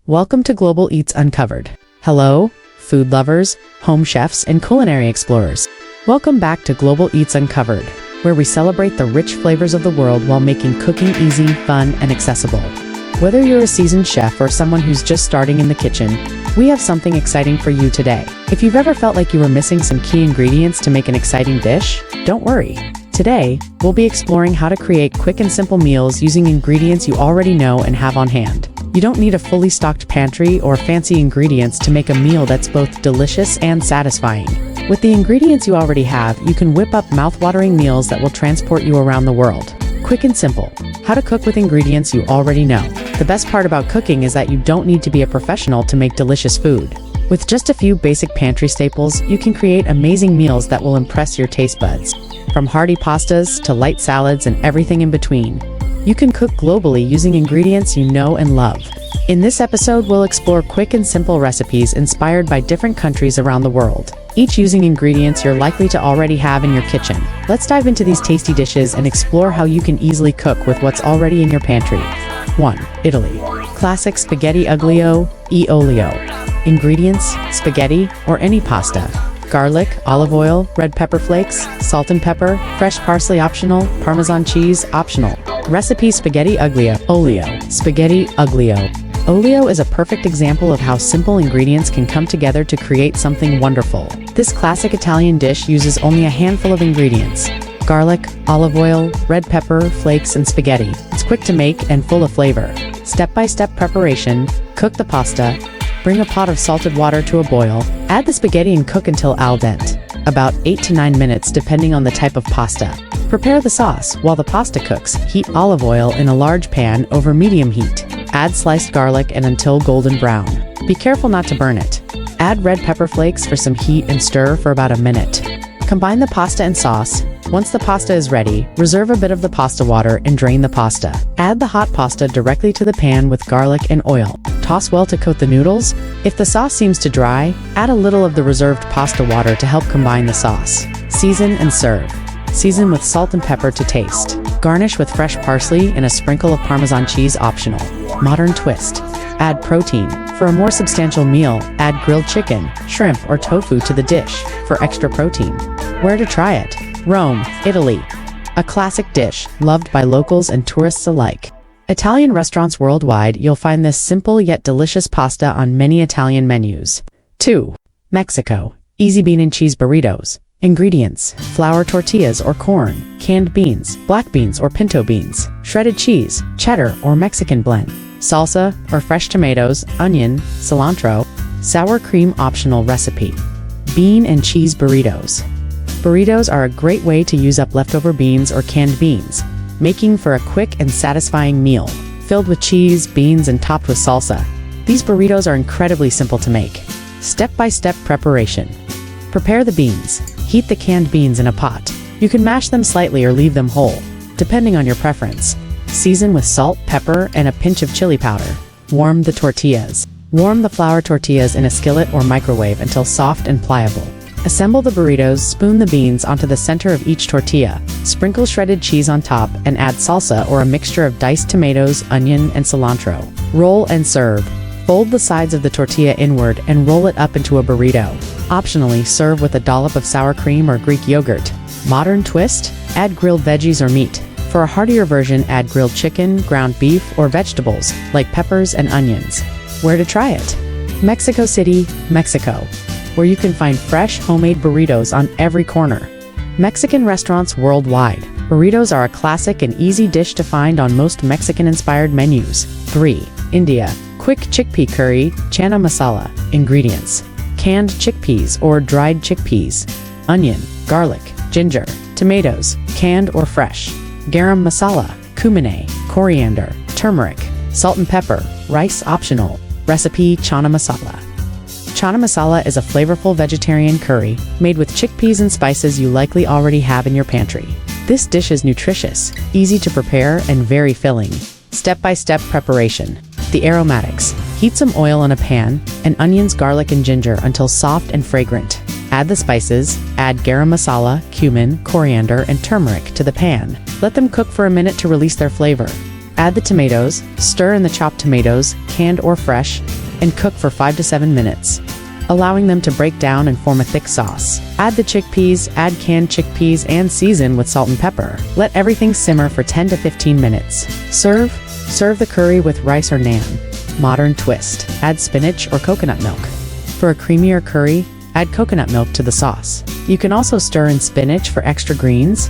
Welcome to Global Eats Uncovered. Hello, food lovers, home chefs, and culinary explorers. Welcome back to Global Eats Uncovered, where we celebrate the rich flavors of the world while making cooking easy, fun, and accessible. Whether you're a seasoned chef or someone who's just starting in the kitchen, we have something exciting for you today. If you've ever felt like you were missing some key ingredients to make an exciting dish, don't worry. Today, we'll be exploring how to create quick and simple meals using ingredients you already know and have on hand. You don't need a fully stocked pantry or fancy ingredients to make a meal that's both delicious and satisfying. With the ingredients you already have, you can whip up mouth-watering meals that will transport you around the world. Quick and simple. How to cook with ingredients you already know. The best part about cooking is that you don't need to be a professional to make delicious food. With just a few basic pantry staples, you can create amazing meals that will impress your taste buds. From hearty pastas to light salads and everything in between, you can cook globally using ingredients you know and love. In this episode, we'll explore quick and simple recipes inspired by different countries around the world, each using ingredients you're likely to already have in your kitchen. Let's dive into these tasty dishes and explore how you can easily cook with what's already in your pantry. 1. Italy. Classic spaghetti aglio e olio. Ingredients: spaghetti or any pasta. Garlic, olive oil, red pepper flakes, salt and pepper, fresh parsley optional, Parmesan cheese optional. Recipe: spaghetti aglio olio. Spaghetti aglio olio is a perfect example of how simple ingredients can come together to create something wonderful. This classic Italian dish uses only a handful of ingredients: garlic, olive oil, red pepper flakes, and spaghetti. It's quick to make and full of flavor. Step-by-step preparation: cook the pasta. Bring a pot of salted water to a boil. Add the spaghetti and cook until al dente, about 8 to 9 minutes depending on the type of pasta. Prepare the sauce. While the pasta cooks, heat olive oil in a large pan over medium heat. Add sliced garlic and until golden brown. Be careful not to burn it. Add red pepper flakes for some heat and stir for about a minute. Combine the pasta and sauce. Once the pasta is ready, reserve a bit of the pasta water and drain the pasta. Add the hot pasta directly to the pan with garlic and oil. Toss well to coat the noodles. If the sauce seems too dry, add a little of the reserved pasta water to help combine the sauce. Season and serve. Season with salt and pepper to taste. Garnish with fresh parsley and a sprinkle of Parmesan cheese optional. Modern twist. Add protein. For a more substantial meal, add grilled chicken, shrimp, or tofu to the dish for extra protein. Where to try it? Rome, Italy. A classic dish, loved by locals and tourists alike. Italian restaurants worldwide, you'll find this simple yet delicious pasta on many Italian menus. 2. Mexico. Easy bean and cheese burritos. Ingredients: flour tortillas or corn, canned beans, black beans or pinto beans, shredded cheese, cheddar or Mexican blend, salsa or fresh tomatoes, onion, cilantro, sour cream optional recipe. Bean and cheese burritos. Burritos are a great way to use up leftover beans or canned beans, making for a quick and satisfying meal. Filled with cheese, beans, and topped with salsa, these burritos are incredibly simple to make. Step-by-step preparation. Prepare the beans. Heat the canned beans in a pot. You can mash them slightly or leave them whole, depending on your preference. Season with salt, pepper, and a pinch of chili powder. Warm the tortillas. Warm the flour tortillas in a skillet or microwave until soft and pliable. Assemble the burritos, spoon the beans onto the center of each tortilla, sprinkle shredded cheese on top, and add salsa or a mixture of diced tomatoes, onion, and cilantro. Roll and serve. Fold the sides of the tortilla inward and roll it up into a burrito. Optionally, serve with a dollop of sour cream or Greek yogurt. Modern twist: add grilled veggies or meat. For a heartier version, add grilled chicken, ground beef, or vegetables, like peppers and onions. Where to try it? Mexico City, Mexico, where you can find fresh, homemade burritos on every corner. Mexican restaurants worldwide. Burritos are a classic and easy dish to find on most Mexican-inspired menus. 3. India. Quick chickpea curry, chana masala. Ingredients: canned chickpeas or dried chickpeas, onion, garlic, ginger, tomatoes, canned or fresh, garam masala, cumine, coriander, turmeric, salt and pepper, rice optional. Recipe: chana masala. Chana masala is a flavorful vegetarian curry made with chickpeas and spices you likely already have in your pantry. This dish is nutritious, easy to prepare, and very filling. Step-by-step preparation. The aromatics: heat some oil in a pan and onions, garlic, and ginger until soft and fragrant. Add the spices. Add garam masala, cumin, coriander, and turmeric to the pan. Let them cook for a minute to release their flavor. Add the tomatoes, stir in the chopped tomatoes, canned or fresh, and cook for 5 to 7 minutes, allowing them to break down and form a thick sauce. Add the chickpeas, add canned chickpeas, and season with salt and pepper. Let everything simmer for 10 to 15 minutes. Serve the curry with rice or naan. Modern twist. Add spinach or coconut milk. For a creamier curry, add coconut milk to the sauce. You can also stir in spinach for extra greens.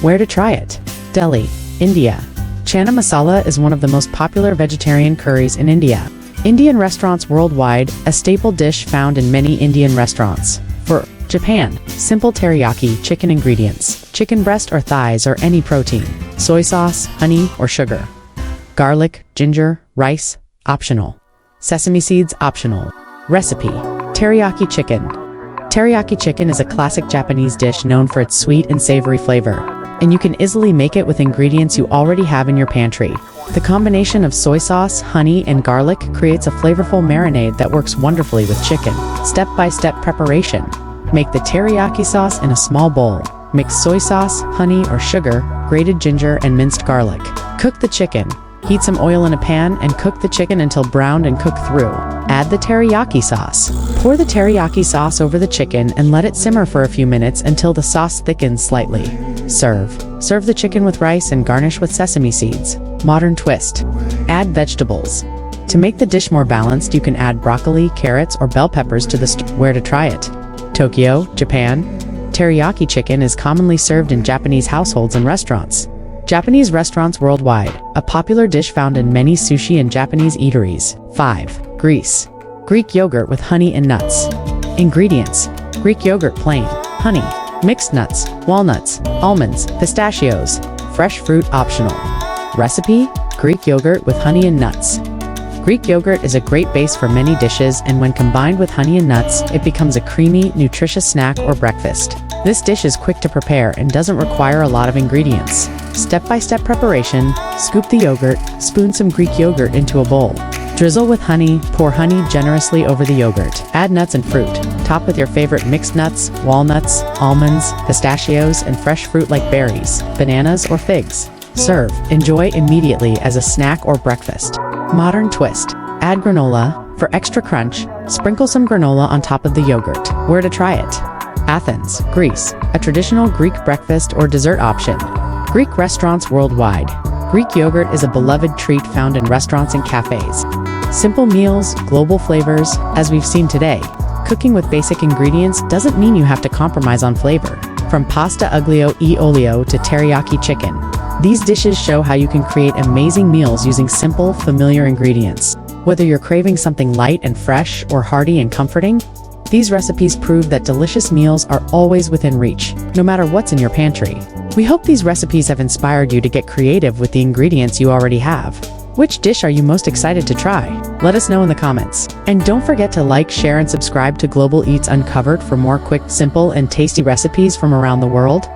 Where to try it? Delhi, India. Chana masala is one of the most popular vegetarian curries in India. Indian restaurants worldwide, a staple dish found in many Indian restaurants. For Japan, simple teriyaki chicken ingredients: chicken breast or thighs or any protein, soy sauce, honey, or sugar. Garlic, ginger, rice, optional. Sesame seeds, optional. Recipe: teriyaki chicken. Teriyaki chicken is a classic Japanese dish known for its sweet and savory flavor, and you can easily make it with ingredients you already have in your pantry. The combination of soy sauce, honey, and garlic creates a flavorful marinade that works wonderfully with chicken. Step-by-step preparation. Make the teriyaki sauce in a small bowl. Mix soy sauce, honey or sugar, grated ginger, and minced garlic. Cook the chicken. Heat some oil in a pan and cook the chicken until browned and cooked through. Add the teriyaki sauce. Pour the teriyaki sauce over the chicken and let it simmer for a few minutes until the sauce thickens slightly. Serve the chicken with rice and garnish with sesame seeds. Modern twist. Add vegetables. To make the dish more balanced, you can add broccoli, carrots, or bell peppers to the Where to try it? Tokyo, Japan. Teriyaki chicken is commonly served in Japanese households and restaurants. Japanese restaurants worldwide, a popular dish found in many sushi and Japanese eateries. 5. Greece. Greek yogurt with honey and nuts. Ingredients: Greek yogurt plain, honey, mixed nuts, walnuts, almonds, pistachios, fresh fruit optional. Recipe: Greek yogurt with honey and nuts. Greek yogurt is a great base for many dishes, and when combined with honey and nuts, it becomes a creamy, nutritious snack or breakfast. This dish is quick to prepare and doesn't require a lot of ingredients. Step-by-step preparation: scoop the yogurt, spoon some Greek yogurt into a bowl. Drizzle with honey, pour honey generously over the yogurt. Add nuts and fruit. Top with your favorite mixed nuts, walnuts, almonds, pistachios, and fresh fruit like berries, bananas, or figs. Serve. Enjoy immediately as a snack or breakfast. Modern twist. Add granola. For extra crunch, sprinkle some granola on top of the yogurt. Where to try it? Athens, Greece. A traditional Greek breakfast or dessert option. Greek restaurants worldwide. Greek yogurt is a beloved treat found in restaurants and cafes. Simple meals, global flavors. As we've seen today, cooking with basic ingredients doesn't mean you have to compromise on flavor. From pasta aglio e olio to teriyaki chicken, these dishes show how you can create amazing meals using simple, familiar ingredients. Whether you're craving something light and fresh or hearty and comforting, these recipes prove that delicious meals are always within reach, no matter what's in your pantry. We hope these recipes have inspired you to get creative with the ingredients you already have. Which dish are you most excited to try? Let us know in the comments. And don't forget to like, share, and subscribe to Global Eats Uncovered for more quick, simple, and tasty recipes from around the world.